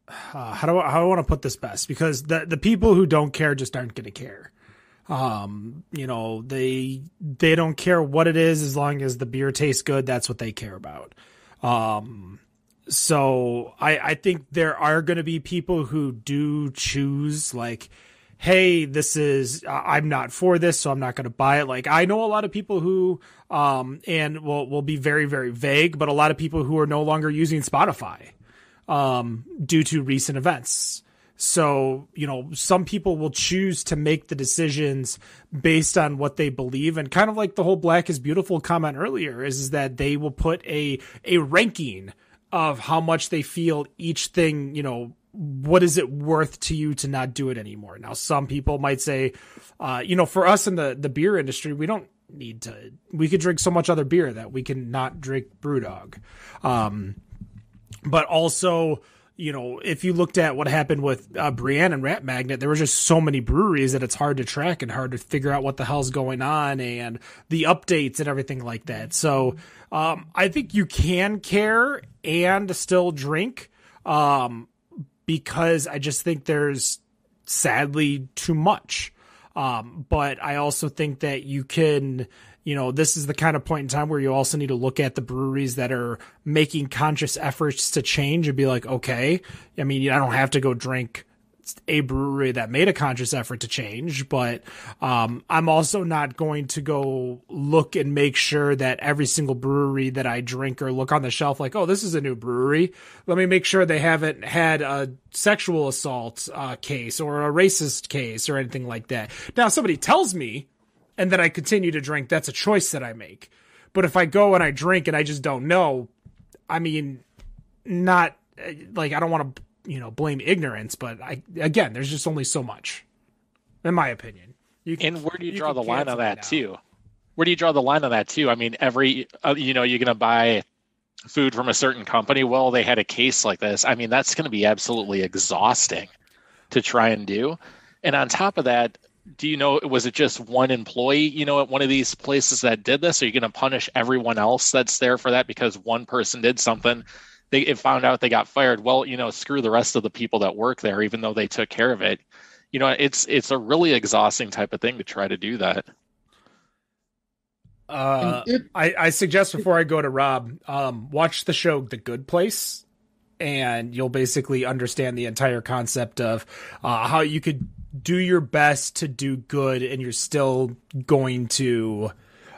how do I want to put this best, because the people who don't care just aren't going to care. They don't care what it is as long as the beer tastes good. That's what they care about. So I think there are going to be people who do choose like, hey, I'm not for this, so I'm not going to buy it. Like, I know a lot of people who, and will be very, very vague, but a lot of people who are no longer using Spotify, due to recent events. So, some people will choose to make the decisions based on what they believe. And kind of like the whole Black is Beautiful comment earlier is that they will put a ranking of how much they feel each thing, what is it worth to you to not do it anymore? Now, some people might say, for us in the beer industry, we don't need to, we could drink so much other beer that we can not drink Brewdog. But also, if you looked at what happened with Brienne and Rat Magnet, there were just so many breweries that it's hard to track and hard to figure out what the hell's going on and the updates and everything like that. So I think you can care and still drink because I just think there's sadly too much. But I also think that you can... this is the kind of point in time where you also need to look at the breweries that are making conscious efforts to change and be like, okay, I mean, I don't have to go drink a brewery that made a conscious effort to change, but I'm also not going to go look and make sure that every single brewery that I drink or look on the shelf like, oh, this is a new brewery. Let me make sure they haven't had a sexual assault case or a racist case or anything like that. Now, somebody tells me, and then I continue to drink, that's a choice that I make. But if I go and I drink and I just don't know, I mean, not like, I don't want to, blame ignorance, but there's just only so much, in my opinion. And where do you draw the line on that too? Where do you draw the line on that too? I mean, you're going to buy food from a certain company. Well, they had a case like this. I mean, that's going to be absolutely exhausting to try and do. And on top of that, was it just one employee, at one of these places that did this? Are you going to punish everyone else that's there for that because one person did something? They found out they got fired. Well, screw the rest of the people that work there, even though they took care of it. It's a really exhausting type of thing to try to do that. I suggest before I go to Rob, watch the show The Good Place, and you'll basically understand the entire concept of how you could do your best to do good and you're still going to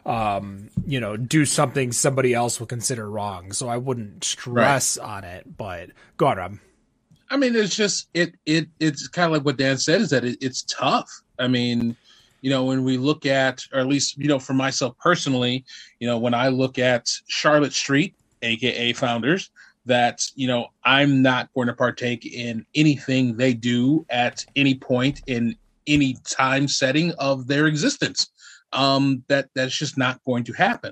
do something somebody else will consider wrong. So I wouldn't stress on it, but go on, Rob. I mean, it's just it's kind of like what Dan said, is that it's tough. I mean, when we look at, or at least for myself personally, when I look at Charlotte Street, aka Founders, that I'm not going to partake in anything they do at any point in any time setting of their existence. That's just not going to happen.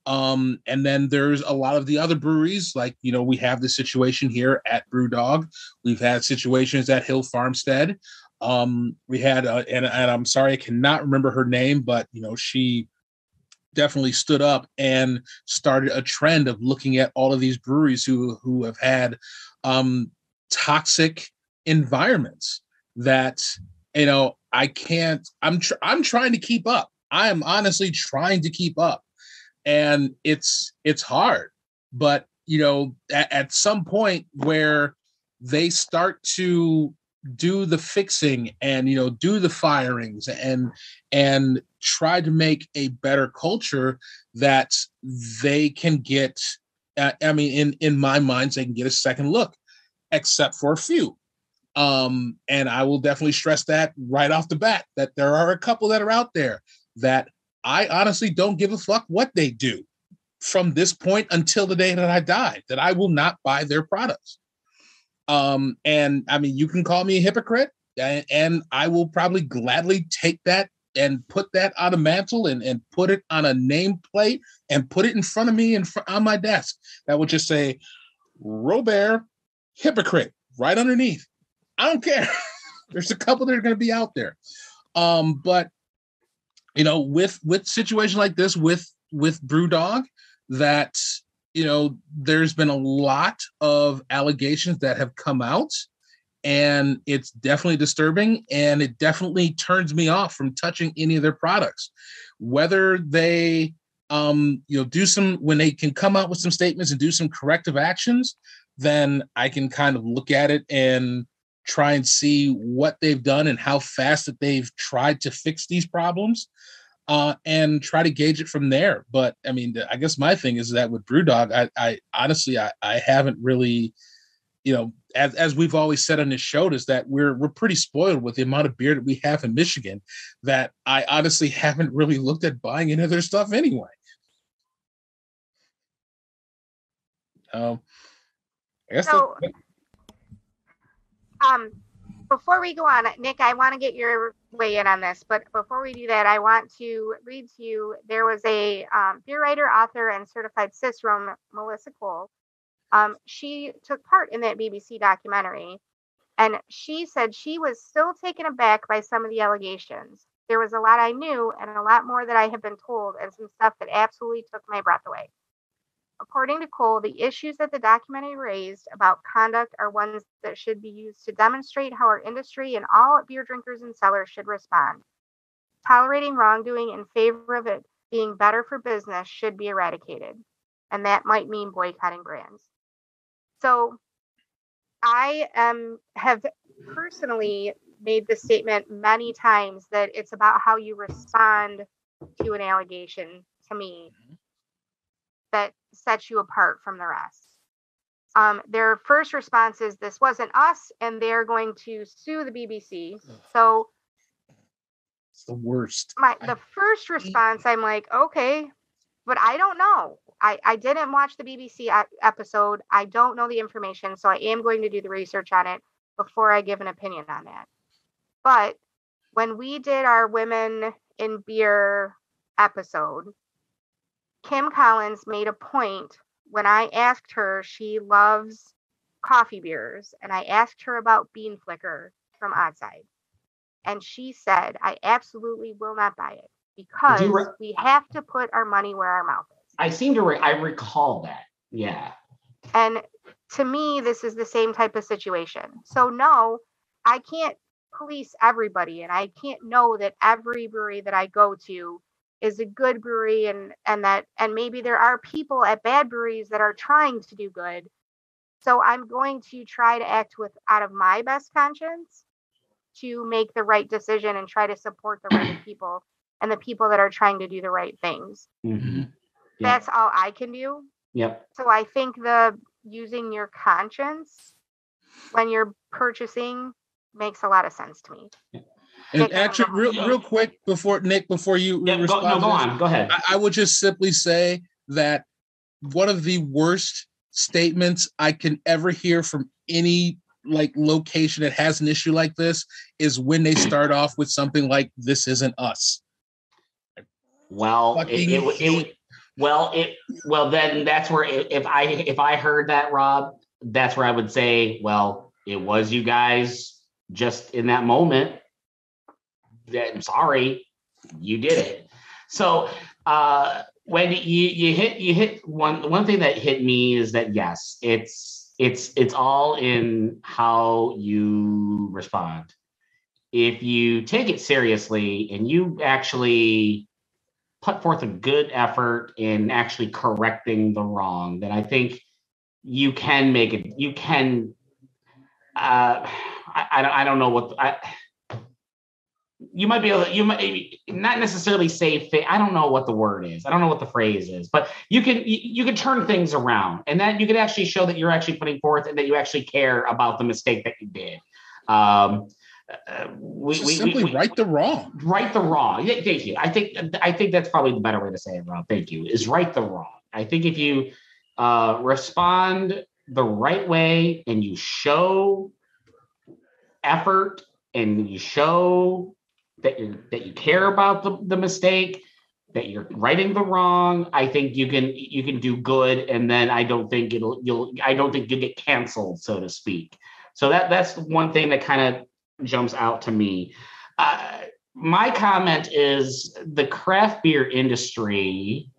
And then there's a lot of the other breweries, like we have the situation here at Brewdog. We've had situations at Hill Farmstead. We had and I'm sorry, I cannot remember her name, but she definitely stood up and started a trend of looking at all of these breweries who have had toxic environments that I'm trying to keep up. I am honestly trying to keep up, and it's hard, but at some point where they start to do the fixing and do the firings and try to make a better culture that they can get, in my mind, they can get a second look, except for a few. And I will definitely stress that right off the bat, that there are a couple that are out there that I honestly don't give a fuck what they do from this point until the day that I die, that I will not buy their products. And I mean, you can call me a hypocrite, and I will probably gladly take that and put that on a mantle and put it on a nameplate and put it in front of me on my desk. That would just say, Robert, hypocrite, right underneath. I don't care. There's a couple that are going to be out there. But with situation like this, with Brewdog, that there's been a lot of allegations that have come out, and it's definitely disturbing, and it definitely turns me off from touching any of their products. Whether they do some, when they can come out with some statements and do some corrective actions, then I can kind of look at it and try and see what they've done and how fast that they've tried to fix these problems, and try to gauge it from there. But I mean, I guess my thing is that with Brewdog, I honestly, I haven't really, as we've always said on this show, is that we're pretty spoiled with the amount of beer that we have in Michigan, that I honestly haven't really looked at buying any of their stuff anyway. I guess so. Before we go on, Nick, I want to get your weigh in on this, but before we do that, I want to read to you. There was a beer writer, author, and certified cicerone, Melissa Cole, She took part in that BBC documentary, and she said she was still taken aback by some of the allegations. There was a lot I knew and a lot more that I have been told, and some stuff that absolutely took my breath away. According to Cole, the issues that the documentary raised about conduct are ones that should be used to demonstrate how our industry and all beer drinkers and sellers should respond. Tolerating wrongdoing in favor of it being better for business should be eradicated, and that might mean boycotting brands. So I have personally made the statement many times that it's about how you respond to an allegation, to me, that sets you apart from the rest. Their first response is, this wasn't us, and they're going to sue the BBC. So it's the worst. The first response, I'm like, okay, but I don't know. I didn't watch the BBC episode. I don't know the information, so I am going to do the research on it before I give an opinion on that. But when we did our Women in Beer episode, Kim Collins made a point when I asked her, she loves coffee beers, and I asked her about Bean Flicker from Oddside. And she said, I absolutely will not buy it because we have to put our money where our mouth is. I recall that. Yeah. And to me, this is the same type of situation. So no, I can't police everybody, and I can't know that every brewery that I go to is a good brewery, and maybe there are people at bad breweries that are trying to do good. So I'm going to try to act out of my best conscience to make the right decision and try to support the right people and the people that are trying to do the right things. Mm-hmm. Yep. That's all I can do. Yep. So I think the using your conscience when you're purchasing makes a lot of sense to me. And actually, real quick before you respond, go on. Go ahead. I would just simply say that one of the worst statements I can ever hear from any location that has an issue like this is when they start off with something like "This isn't us." Well, then that's where if I heard that, Rob, that's where I would say, well, it was you guys just in that moment. I'm sorry, you did it. So when you hit one thing that hit me is that yes, it's all in how you respond. If you take it seriously and you actually put forth a good effort in actually correcting the wrong, then I think you can make it. You can. I don't know what. You might be able to, you might not necessarily say, I don't know what the word is. I don't know what the phrase is, but you can turn things around, and that you can actually show that you're actually putting forth and that you actually care about the mistake that you did. We simply right the wrong. Right the wrong. Yeah, thank you. I think that's probably the better way to say it, Rob. Thank you. Is right the wrong. I think if you respond the right way and you show effort and you show that you care about the mistake, that you're righting the wrong, I think you can do good, and then I don't think you'll get canceled, so to speak. So that's one thing that kind of jumps out to me. My comment is the craft beer industry,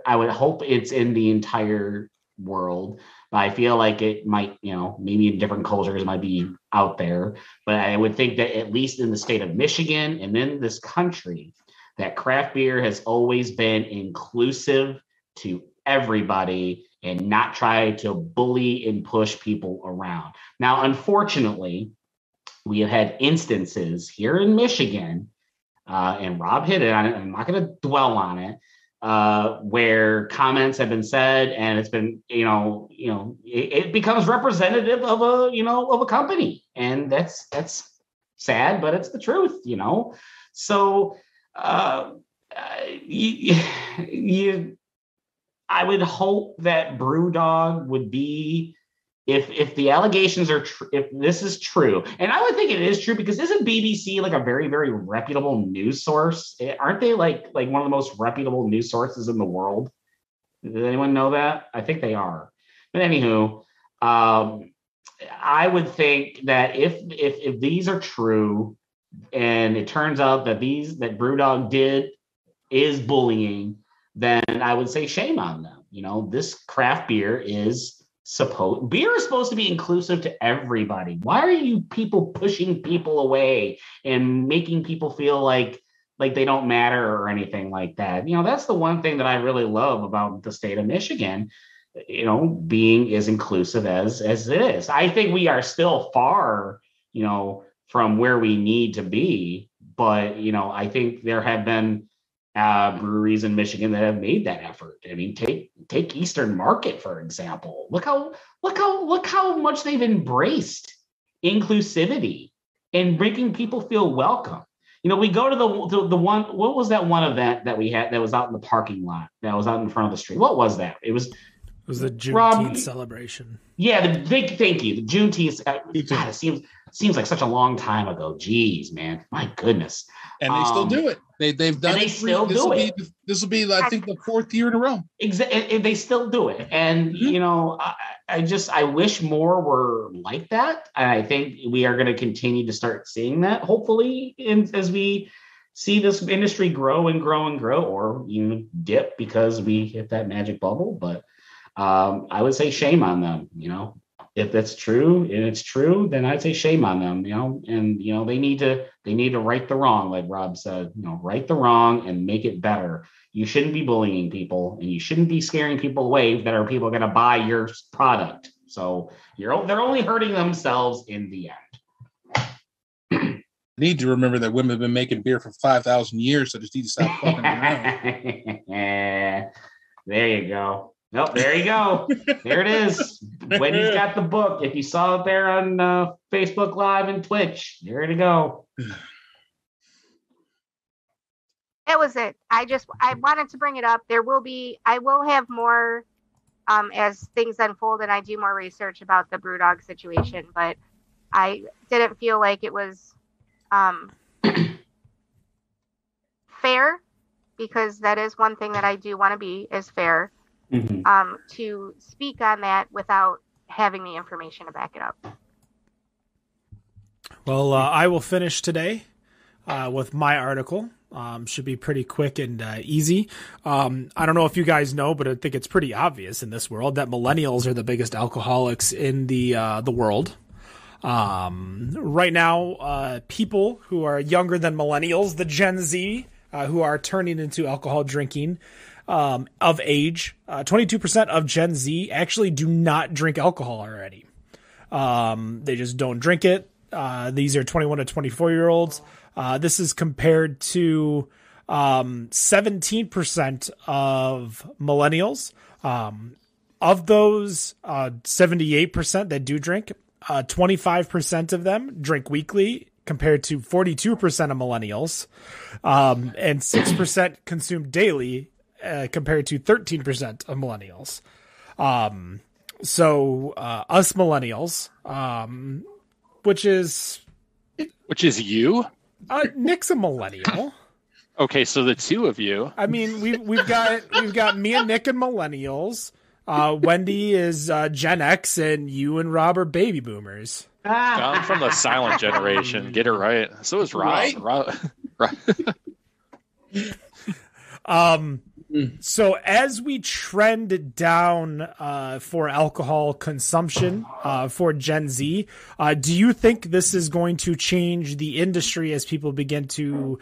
I would hope it's in the entire world, but I feel like it might, maybe in different cultures might be out there, but I would think that at least in the state of Michigan and in this country, that craft beer has always been inclusive to everybody and not try to bully and push people around. Now, unfortunately, we have had instances here in Michigan, and Rob hit it on it, I'm not going to dwell on it, where comments have been said and it's been, it becomes representative of a company, and that's sad, but it's the truth, So I would hope that BrewDog would be, if the allegations are true, if this is true, and I would think it is true, because isn't BBC like a very, very reputable news source? Aren't they like one of the most reputable news sources in the world? Does anyone know that? I think they are. But anywho, I would think that if these are true, and it turns out that BrewDog is bullying, then I would say shame on them. This craft beer is supposed to be inclusive to everybody. Why are you people pushing people away and making people feel like they don't matter or anything like that? That's the one thing that I really love about the state of Michigan, being as inclusive as it is. I think we are still far, from where we need to be, but I think there have been breweries in Michigan that have made that effort. I mean, take Eastern Market, for example. Look how much they've embraced inclusivity and making people feel welcome. We go to the one. What was that one event that we had that was out in the parking lot, that was out in front of the street? What was that? It was the Juneteenth celebration. Yeah, thank you. The Juneteenth. God, it seems like such a long time ago. Jeez, man, my goodness. And they still do it. They've done it. They still do it. This will be, I think, the 4th year in a row. Exactly. They still do it. And, I wish more were like that. And I think we are going to continue to start seeing that, hopefully, as we see this industry grow and grow and grow, or dip because we hit that magic bubble. But I would say shame on them, If that's true and it's true, then I'd say shame on them, and they need to right the wrong, like Rob said, right the wrong and make it better. You shouldn't be bullying people, and you shouldn't be scaring people away that are people going to buy your product. So they're only hurting themselves in the end. Need to remember that women have been making beer for 5,000 years, so just need to stop fucking around. There you go. Nope, there you go. There it is. Wendy's got the book. If you saw it there on Facebook Live and Twitch, there to go. That was it. I wanted to bring it up. I will have more as things unfold and I do more research about the BrewDog situation, but I didn't feel like it was fair, because that is one thing that I do want to be, is fair. Mm-hmm. To speak on that without having the information to back it up. Well, I will finish today with my article. Should be pretty quick and easy. I don't know if you guys know, but I think it's pretty obvious in this world that millennials are the biggest alcoholics in the world. Right now, people who are younger than millennials, the Gen Z, who are turning into alcohol drinking, of age, 22% of Gen Z actually do not drink alcohol already. They just don't drink it. These are 21 to 24-year-olds. This is compared to 17% of millennials. Of those 78% that do drink, 25% of them drink weekly, compared to 42% of millennials, and 6% consume daily, compared to 13% of millennials. So us millennials, which is you? Nick's a millennial. Okay, so the two of you. I mean, we've got me and Nick and millennials. Wendy is Gen X, and you and Rob are baby boomers. I'm from the silent generation. Get it right. So is Rob. Right. So as we trend down for alcohol consumption for Gen Z, do you think this is going to change the industry as people begin to,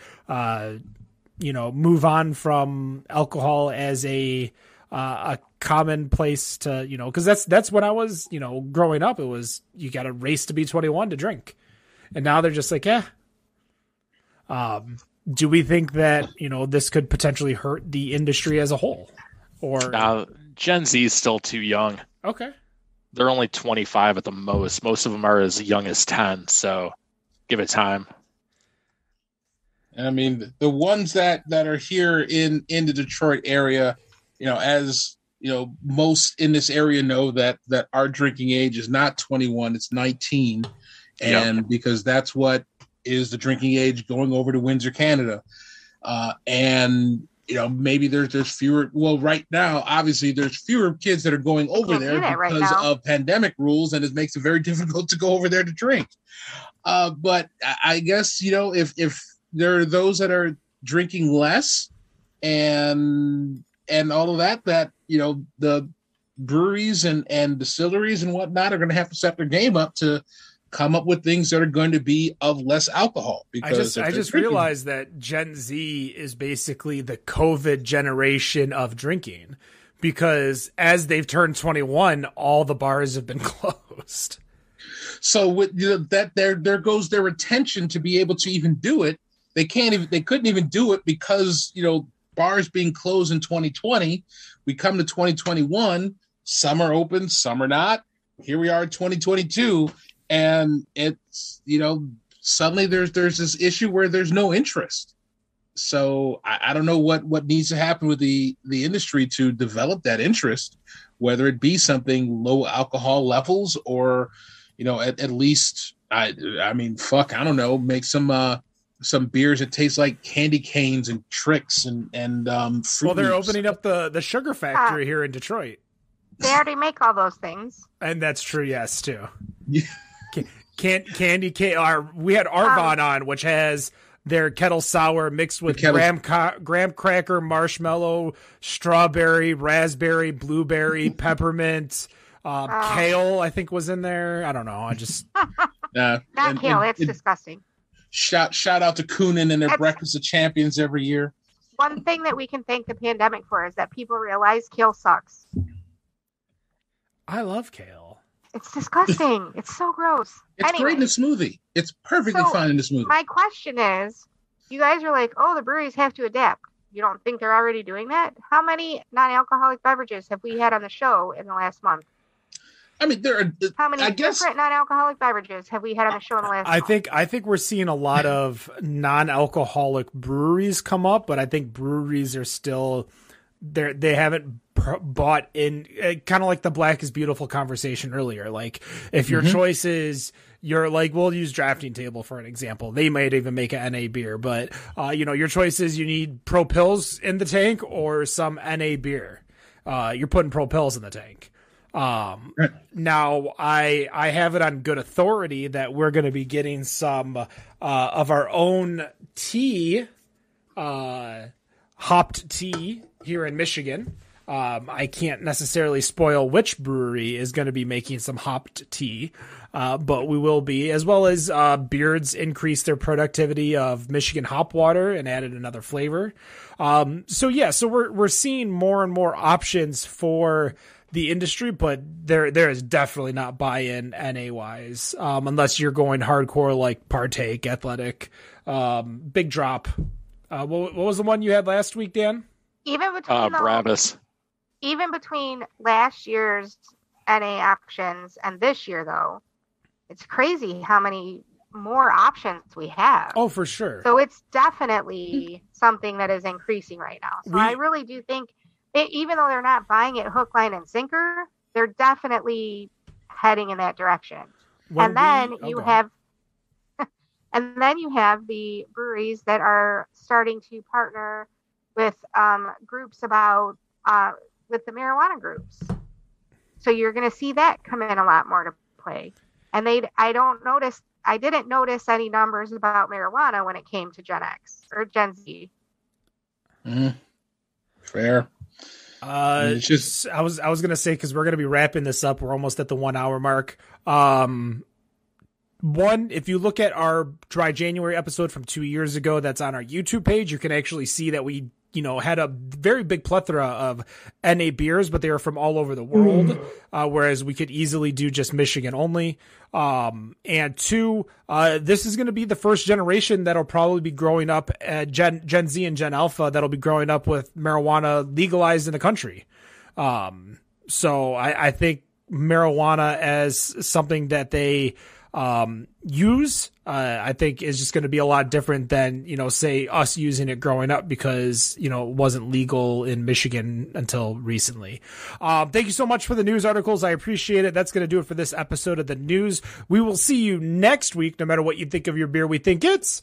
move on from alcohol as a common place to, because that's when I was, growing up. It was, you got to race to be 21 to drink, and now they're just like, do we think that, this could potentially hurt the industry as a whole? Or now Gen Z is still too young. Okay. They're only 25 at the most. Most of them are as young as 10. So give it time. I mean, the ones that are here in the Detroit area, as most in this area know that our drinking age is not 21, it's 19. And because that's what is the drinking age going over to Windsor, Canada. And maybe there's fewer. Well, right now, obviously, there's fewer kids that are going over there because of pandemic rules, and it makes it very difficult to go over there to drink. But I guess, if there are those that are drinking less and all of that, the breweries and distilleries and whatnot are going to have to step their game up to come up with things that are going to be of less alcohol. Because I just realized that Gen Z is basically the COVID generation of drinking, because as they've turned 21, all the bars have been closed. So with that, there goes their attention to be able to even do it. They couldn't even do it because, bars being closed in 2020. We come to 2021, some are open, some are not. Here we are in 2022. And it's, suddenly there's this issue where there's no interest. So I don't know what needs to happen with the industry to develop that interest, whether it be something low alcohol levels or, at least, I don't know, make some beers that taste like candy canes and tricks and fruit. Well, they're opening up the sugar factory here in Detroit. They already make all those things. And that's true, yes, too. Yeah. Candy cane. We had Arvon on, which has their kettle sour mixed with graham cracker, marshmallow, strawberry, raspberry, blueberry, peppermint, kale. I think was in there. I don't know. I just not kale. It's disgusting. Shout out to Coonan and their Breakfast of Champions every year. One thing that we can thank the pandemic for is that people realize kale sucks. I love kale. It's disgusting. It's so gross. It's great in a smoothie. It's perfectly fine in a smoothie. My question is, you guys are like, the breweries have to adapt. You don't think they're already doing that? How many non-alcoholic beverages have we had on the show in the last month? I mean, how many different non-alcoholic beverages have we had on the show in the last month? I think we're seeing a lot of non-alcoholic breweries come up, but I think breweries are still they haven't bought in, kind of like the Black is Beautiful conversation earlier. Like, if your choice is, you're like, we'll use Drafting Table for an example. They might even make an NA beer, but your choice is you need Pro Pills in the tank or some NA beer. You're putting Pro Pills in the tank. Now I have it on good authority that we're going to be getting some of our own tea, hopped tea here in Michigan. I can't necessarily spoil which brewery is going to be making some hopped tea, but we will be, as well as Beards increased their productivity of Michigan hop water and added another flavor. So we're seeing more and more options for the industry, but there is definitely not buy-in NA wise, unless you're going hardcore like Partake, Athletic, Big Drop. What was the one you had last week, Dan? Even between Brabus. Even between last year's NA options and this year, though, it's crazy how many more options we have. Oh, for sure. So it's definitely something that is increasing right now. So I really do think, even though they're not buying it hook, line, and sinker, they're definitely heading in that direction. And then you have the breweries that are starting to partner with groups with the marijuana groups. So you're going to see that come in a lot more to play. And I didn't notice any numbers about marijuana when it came to Gen X or Gen Z. Fair. It's just, I was going to say, because we're going to be wrapping this up. We're almost at the 1 hour mark. If you look at our Dry January episode from 2 years ago, that's on our YouTube page, you can actually see that we, had a very big plethora of NA beers, but they are from all over the world. Whereas we could easily do just Michigan only. And two, this is going to be the first generation that'll probably be growing up at Gen Z and Gen Alpha that'll be growing up with marijuana legalized in the country. So I think marijuana as something that they use, I think is just going to be a lot different than, say us using it growing up because, it wasn't legal in Michigan until recently. Thank you so much for the news articles. I appreciate it. That's going to do it for this episode of the news. We will see you next week. No matter what you think of your beer, we think it's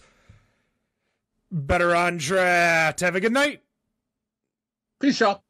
better on draft. Have a good night. Peace, y'all.